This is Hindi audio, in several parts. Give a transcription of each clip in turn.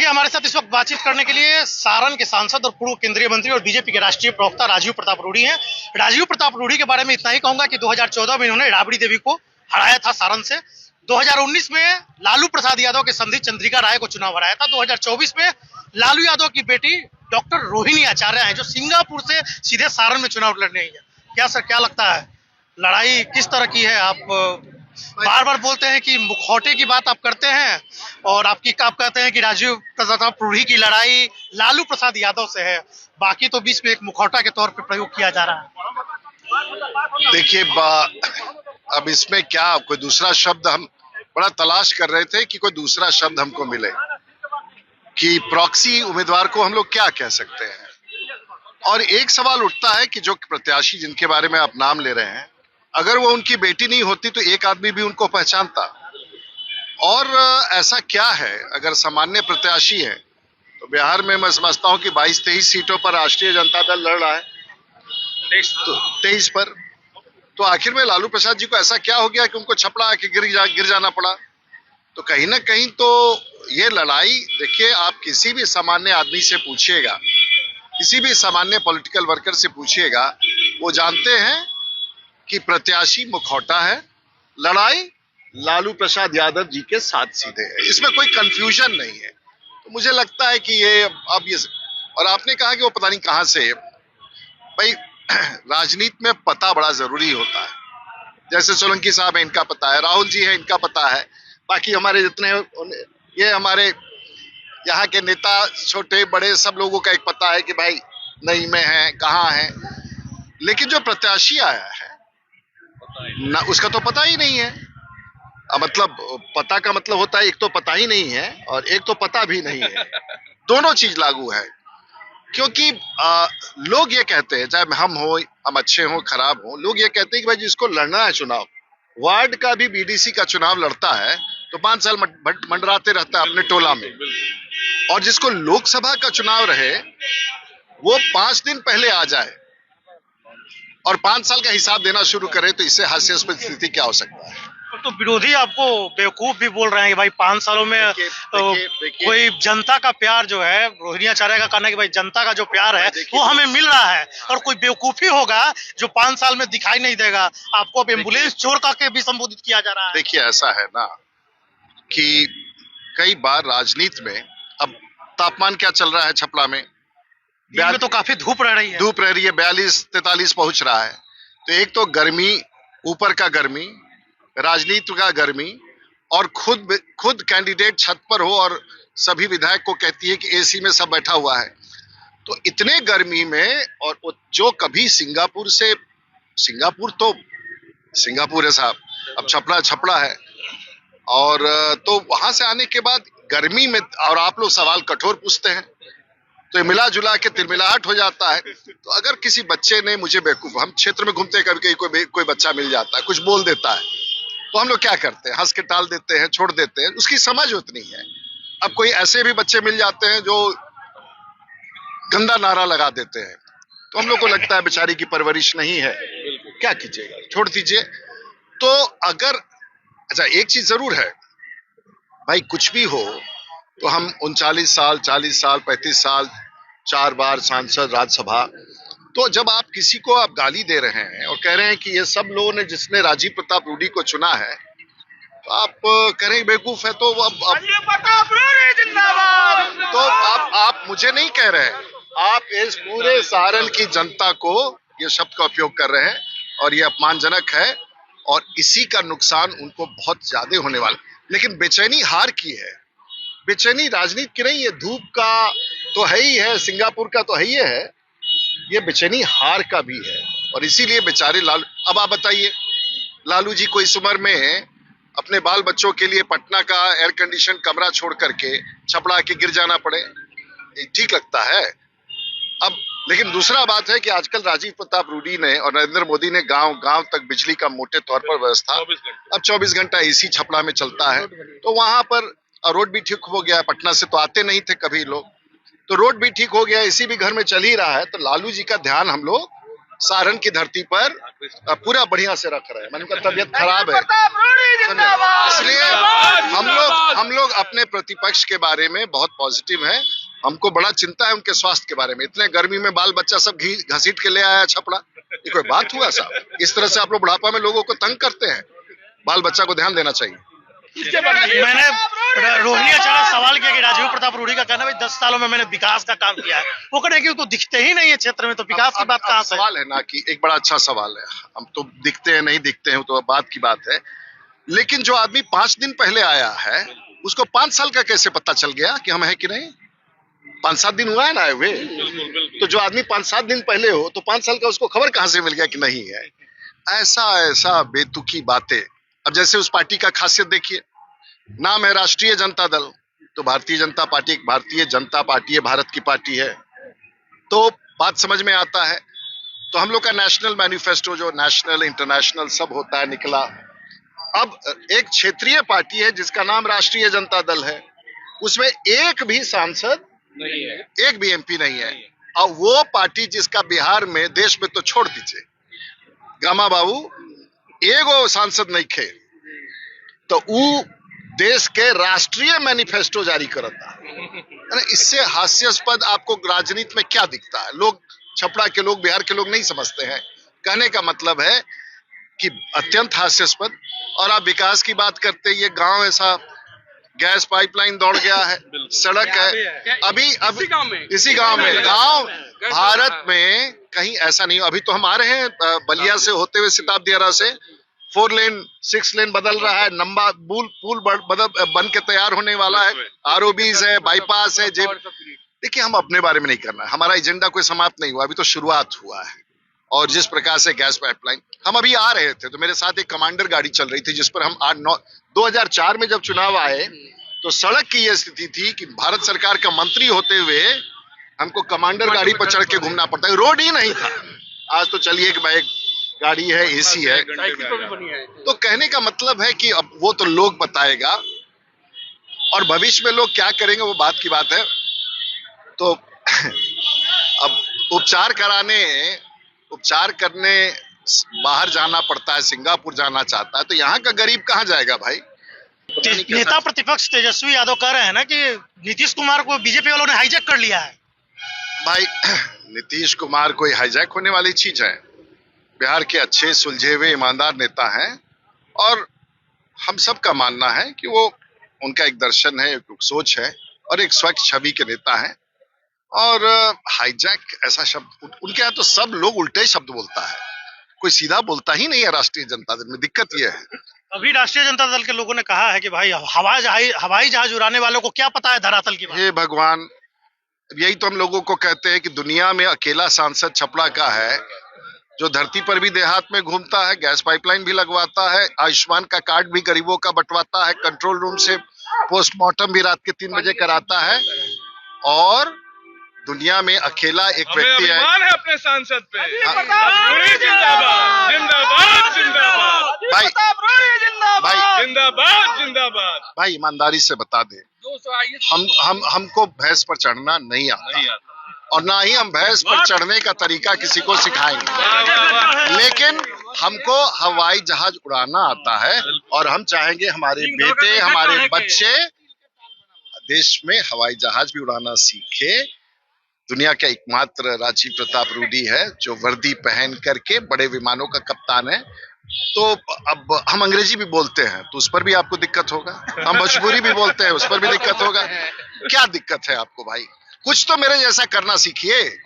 देखिए, हमारे साथ इस वक्त बातचीत करने के लिए सारण के सांसद और पूर्व केंद्रीय मंत्री और बीजेपी के राष्ट्रीय प्रवक्ता राजीव प्रताप रूढ़ी हैं। राजीव प्रताप रूढ़ी के बारे में इतना ही कहूंगा कि 2014 में इन्होंने राबड़ी देवी को हराया था सारण से। 2019 में लालू प्रसाद यादव के समधी चंद्रिका राय को चुनाव हराया था। 2024 में लालू यादव की बेटी डॉक्टर रोहिणी आचार्य हैं, जो सिंगापुर से सीधे सारण में चुनाव लड़ने आई है। क्या सर, क्या लगता है, लड़ाई किस तरह की है? आप बार बार बोलते हैं कि मुखौटे की बात आप करते हैं और आप कहते हैं कि राजीव प्रताप रूढ़ी की लड़ाई लालू प्रसाद यादव से है, बाकी तो बीच में एक मुखौटा के तौर पे प्रयोग किया जा रहा है। देखिए, अब इसमें क्या कोई दूसरा शब्द हम बड़ा तलाश कर रहे थे कि कोई दूसरा शब्द हमको मिले कि प्रॉक्सी उम्मीदवार को हम लोग क्या कह सकते हैं। और एक सवाल उठता है कि जो प्रत्याशी जिनके बारे में आप नाम ले रहे हैं, अगर वो उनकी बेटी नहीं होती तो एक आदमी भी उनको पहचानता। और ऐसा क्या है, अगर सामान्य प्रत्याशी है तो बिहार में मैं समझता हूं कि 22-23 सीटों पर राष्ट्रीय जनता दल लड़ रहा है, 23 पर। तो आखिर में लालू प्रसाद जी को ऐसा क्या हो गया कि उनको छपड़ा आके गिर जाना पड़ा? तो कहीं ना कहीं तो ये लड़ाई, देखिए, आप किसी भी सामान्य आदमी से पूछिएगा, किसी भी सामान्य पॉलिटिकल वर्कर से पूछिएगा, वो जानते हैं कि प्रत्याशी मुखौटा है, लड़ाई लालू प्रसाद यादव जी के साथ सीधे है, इसमें कोई कंफ्यूजन नहीं है। तो मुझे लगता है कि ये अब ये, और आपने कहा कि वो पता नहीं कहां से, भाई राजनीति में पता बड़ा जरूरी होता है। जैसे सोलंकी साहब है, इनका पता है, राहुल जी है, इनका पता है, बाकी हमारे जितने ये हमारे यहाँ के नेता छोटे बड़े सब लोगों का एक पता है कि भाई नई में है, कहाँ है। लेकिन जो प्रत्याशी आया है ना, उसका तो पता ही नहीं है। मतलब पता का मतलब होता है एक तो पता ही नहीं है और एक तो पता भी नहीं है। दोनों चीज लागू है, क्योंकि लोग ये कहते हैं, चाहे हम अच्छे हो खराब हो, लोग ये कहते हैं कि भाई जिसको लड़ना है चुनाव, वार्ड का भी बीडीसी का चुनाव लड़ता है तो 5 साल मंडराते रहता है अपने टोला में, और जिसको लोकसभा का चुनाव रहे वो 5 दिन पहले आ जाए और 5 साल का हिसाब देना शुरू करे, तो इससे हास्यास्पद स्थिति क्या हो सकता है? तो विरोधी आपको बेवकूफ भी बोल रहे हैं कि भाई 5 सालों में देखिए, कोई जनता का प्यार जो है, रोहिणी आचार्य का कहना है कि भाई जनता का जो प्यार है वो हमें मिल रहा है, और कोई बेवकूफी होगा जो 5 साल में दिखाई नहीं देगा। आपको अब एम्बुलेंस चोर करके भी संबोधित किया जा रहा है। देखिए, ऐसा है ना कि कई बार राजनीति में, अब तापमान क्या चल रहा है छपरा में? तो काफी धूप रह रही है, 42-43 पहुंच रहा है। तो एक तो गर्मी, ऊपर का गर्मी, राजनीति का गर्मी, और खुद कैंडिडेट छत पर हो और सभी विधायक को कहती है कि एसी में सब बैठा हुआ है। तो इतने गर्मी में, और जो कभी सिंगापुर तो सिंगापुर है साहब, अब छपरा है, और तो वहां से आने के बाद गर्मी में, और आप लोग सवाल कठोर पूछते हैं तो मिला जुला के तिलमिलाहट हो जाता है। तो अगर किसी बच्चे ने मुझे बेवकूफ, हम क्षेत्र में घूमते कभी कोई बच्चा मिल जाता है, कुछ बोल देता है, तो हम लोग क्या करते हैं, हंस के टाल देते हैं, छोड़ देते हैं, उसकी समझ उतनी है। अब कोई ऐसे भी बच्चे मिल जाते हैं जो गंदा नारा लगा देते हैं, तो हम लोग को लगता है बेचारी की परवरिश नहीं है, क्या कीजिएगा, छोड़ दीजिए। तो अगर, अच्छा, एक चीज जरूर है भाई, कुछ भी हो तो हम 39 साल, 40 साल, 35 साल, 4 बार सांसद, राज्यसभा, तो जब आप किसी को आप गाली दे रहे हैं और कह रहे हैं कि ये सब लोगों ने जिसने राजीव प्रताप रूढ़ी को चुना है, तो आप कह रहे हैं बेवकूफ है, तो आप मुझे नहीं कह रहे हैं, आप इस पूरे सारण की जनता को ये शब्द का उपयोग कर रहे हैं, और ये अपमानजनक है, और इसी का नुकसान उनको बहुत ज्यादा होने वाला। लेकिन बेचैनी हार की है, बेचैनी राजनीति की नहीं है, धूप का तो है ही है, सिंगापुर का तो है ही है, ये बेचैनी हार का भी है। और इसीलिए बेचारे लालू, अब आप बताइए, लालू जी को इस उम्र में अपने बाल बच्चों के लिए पटना का एयर कंडीशन कमरा छोड़ करके छपड़ा के गिर जाना पड़े, ठीक लगता है? अब लेकिन दूसरा बात है कि आजकल राजीव प्रताप रूढ़ी ने और नरेंद्र मोदी ने गांव गांव तक बिजली का मोटे तौर पर व्यवस्था, अब 24 घंटा एसी छपड़ा में चलता है, तो वहां पर रोड भी ठीक हो गया है। पटना से तो आते नहीं थे कभी लोग, तो रोड भी ठीक हो गया, एसी भी घर में चल ही रहा है। तो लालू जी का ध्यान हम लोग सारण की धरती पर पूरा बढ़िया से रख रहे हैं। मैंने कहा तबियत खराब है, इसलिए हम लोग अपने प्रतिपक्ष के बारे में बहुत पॉजिटिव हैं। हमको बड़ा चिंता है उनके स्वास्थ्य के बारे में। इतने गर्मी में बाल बच्चा सब घसीट के ले आया छपड़ा, ये कोई बात हुआ साहब? इस तरह से आप लोग बुढ़ापा में लोगों को तंग करते हैं। बाल बच्चा को ध्यान देना चाहिए। मैंने रोहिणी अचानक सवाल किया कि राजीव प्रताप रूढ़ी का कहना है 10 सालों में मैंने विकास का काम किया है। वो कह रहे हैं कि तो दिखते ही नहीं है क्षेत्र में, तो विकास की बात कहाँ से? सवाल है ना कि एक बड़ा अच्छा सवाल है। हम तो दिखते हैं नहीं दिखते हैं तो बात की बात है, लेकिन जो आदमी 5 दिन पहले आया है उसको 5 साल का कैसे पता चल गया कि हम है कि नहीं? 5-7 दिन हुआ है ना आए हुए, तो जो आदमी 5-7 दिन पहले हो तो 5 साल का उसको खबर कहां से मिल गया कि नहीं है? ऐसा बेतुकी बातें। अब जैसे उस पार्टी का खासियत देखिए, नाम है राष्ट्रीय जनता दल, तो भारतीय जनता पार्टी एक भारतीय जनता पार्टी है, भारत की पार्टी है, तो बात समझ में आता है। तो हम लोग का नेशनल मैनिफेस्टो जो नेशनल इंटरनेशनल सब होता है निकला। अब एक क्षेत्रीय पार्टी है जिसका नाम राष्ट्रीय जनता दल है, उसमें एक भी सांसद नहीं है, एक भी एमपी नहीं है। और वो पार्टी जिसका बिहार में, देश में तो छोड़ दीजिए, गामा बाबू एगो सांसद नहीं खे, तो वो देश के राष्ट्रीय मैनिफेस्टो जारी करता। इससे हास्यास्पद आपको राजनीति में क्या दिखता है? लोग, छपरा के लोग, बिहार के लोग नहीं समझते हैं। कहने का मतलब है कि अत्यंत हास्यास्पद। और आप विकास की बात करते, ये गांव ऐसा गैस पाइपलाइन दौड़ गया है, सड़क है, अभी इसी गांव में गांव भारत में कहीं ऐसा नहीं। अभी तो हम आ रहे हैं बलिया से होते हुए सिताबदियारा से, 4 लेन 6 लेन बदल रहा है, लंबा पुल बन के तैयार होने वाला है, आरओबीज है, बाईपास है। देखिए, हम अपने बारे में नहीं करना है, हमारा एजेंडा कोई समाप्त नहीं हुआ, अभी तो शुरुआत हुआ है। और जिस प्रकार से गैस पाइपलाइन, हम अभी आ रहे थे तो मेरे साथ एक कमांडर गाड़ी चल रही थी जिस पर हम 2004 में जब चुनाव आए तो सड़क की यह स्थिति थी कि भारत सरकार का मंत्री होते हुए हमको कमांडर गाड़ी पर चढ़ के घूमना पड़ता है, रोड ही नहीं था। आज तो चलिए कि भाई गाड़ी है, एसी है। तो कहने का मतलब है कि अब वो तो लोग बताएगा और भविष्य में लोग क्या करेंगे वो बात की बात है। तो अब उपचार करने बाहर जाना पड़ता है, सिंगापुर जाना चाहता है, तो यहाँ का गरीब कहाँ जाएगा भाई? नेता प्रतिपक्ष तेजस्वी यादव कह रहे हैं ना कि नीतीश कुमार को बीजेपी वालों ने हाईजैक कर लिया है। भाई, नीतीश कुमार कोई हाईजैक होने वाली चीज है? बिहार के अच्छे सुलझे हुए ईमानदार नेता हैं और हम सब का मानना है कि वो, उनका एक दर्शन है, एक सोच है और एक स्वच्छ छवि के नेता है। और हाईजैक ऐसा शब्द, उनके यहाँ तो सब लोग उल्टे शब्द बोलता है, कोई सीधा बोलता ही नहीं है राष्ट्रीय जनता दल में। दिक्कत यह है। अभी राष्ट्रीय जनता दल के लोगों ने कहा है कि भाई हवाई जहाज उड़ाने वालों को क्या पता है धरातल की बात। हे भगवान, यही तो हम लोगों को कहते हैं कि दुनिया में अकेला सांसद छपरा का है जो धरती पर भी देहात में घूमता है, गैस पाइपलाइन भी लगवाता है, आयुष्मान का कार्ड भी गरीबों का बंटवाता है, कंट्रोल रूम से पोस्टमार्टम भी रात के 3 बजे कराता है। और दुनिया में अकेला एक व्यक्ति है अपने सांसद पे। जिंदाबाद जिंदाबाद जिंदाबाद जिंदाबाद। भाई ईमानदारी से बता दे, हमको भैंस पर चढ़ना नहीं आता और ना ही हम भैंस पर चढ़ने का तरीका किसी को सिखाएंगे, लेकिन हमको हवाई जहाज उड़ाना आता है और हम चाहेंगे हमारे बेटे, हमारे बच्चे देश में हवाई जहाज भी उड़ाना सीखे। दुनिया का एकमात्र राजीव प्रताप रूढ़ी है जो वर्दी पहन करके बड़े विमानों का कप्तान है। तो अब हम अंग्रेजी भी बोलते हैं तो उस पर भी आपको दिक्कत होगा, हम भोजपुरी भी बोलते हैं उस पर भी दिक्कत होगा। क्या दिक्कत है आपको भाई? कुछ तो मेरे जैसा करना सीखिए।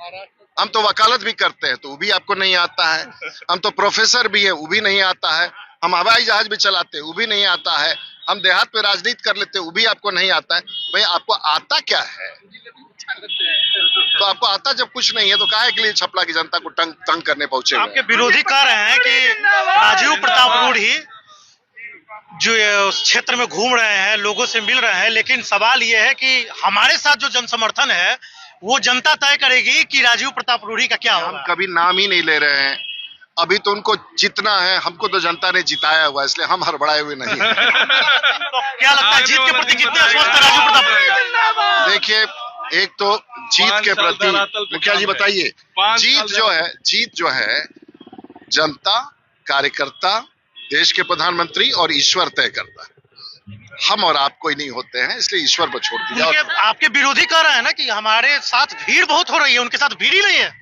हम तो वकालत भी करते हैं तो वो भी आपको नहीं आता है, हम तो प्रोफेसर भी है वो भी नहीं आता है, हम हवाई जहाज भी चलाते हैं वो भी नहीं आता है, हम देहात में राजनीति कर लेते हैं वो भी आपको नहीं आता है। भाई आपको आता क्या है? तो आपको आता जब कुछ नहीं है तो काहे के लिए छपरा की जनता को तंग करने पहुंचे? आपके विरोधी कह रहे हैं कि राजीव प्रताप रूढ़ी जो क्षेत्र में घूम रहे हैं, लोगों से मिल रहे हैं, लेकिन सवाल यह है कि हमारे साथ जो जनसमर्थन है वो जनता तय करेगी कि राजीव प्रताप रूढ़ी का क्या होगा। हम कभी नाम ही नहीं ले रहे हैं, अभी तो उनको जीतना है, हमको तो जनता ने जिताया हुआ, इसलिए हम हड़बड़ाए हुए नहीं हैं। तो क्या लगता है जीत के प्रति कितने आश्वस्त है राजीव प्रताप रूढ़ी? देखिए, एक तो जीत 5 के साल प्रति धरातल पे मुखिया जी काम है। बताइए, 5 जीत साल जो है जनता, कार्यकर्ता, देश के प्रधानमंत्री और ईश्वर तय करता है। हम और आप कोई नहीं होते हैं, इसलिए ईश्वर पर छोड़ दिया। उनके आपके विरोधी कह रहे हैं ना कि हमारे साथ भीड़ बहुत हो रही है, उनके साथ भीड़ ही नहीं है।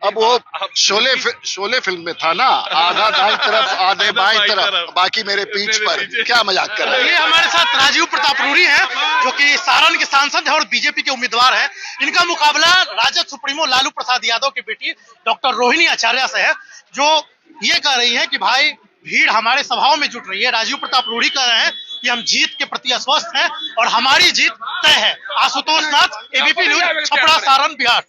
अब वो शोले फिल्म में था ना, आधा दाईं तरफ आधे बाईं तरफ, बाकी मेरे पीठ पर। क्या मजाक कर रहे हैं। ये हमारे साथ राजीव प्रताप रूढ़ी हैं, जो कि सारण के सांसद हैं और बीजेपी के उम्मीदवार हैं। इनका मुकाबला राजद सुप्रीमो लालू प्रसाद यादव की बेटी डॉक्टर रोहिणी आचार्य से है, जो ये कह रही है कि भाई भीड़ हमारे सभाओं में जुट रही है। राजीव प्रताप रूढ़ी कह रहे हैं कि हम जीत के प्रति आश्वस्त हैं और हमारी जीत तय है। आशुतोष नाथ, एबीपी न्यूज, छपरा, सारण, बिहार।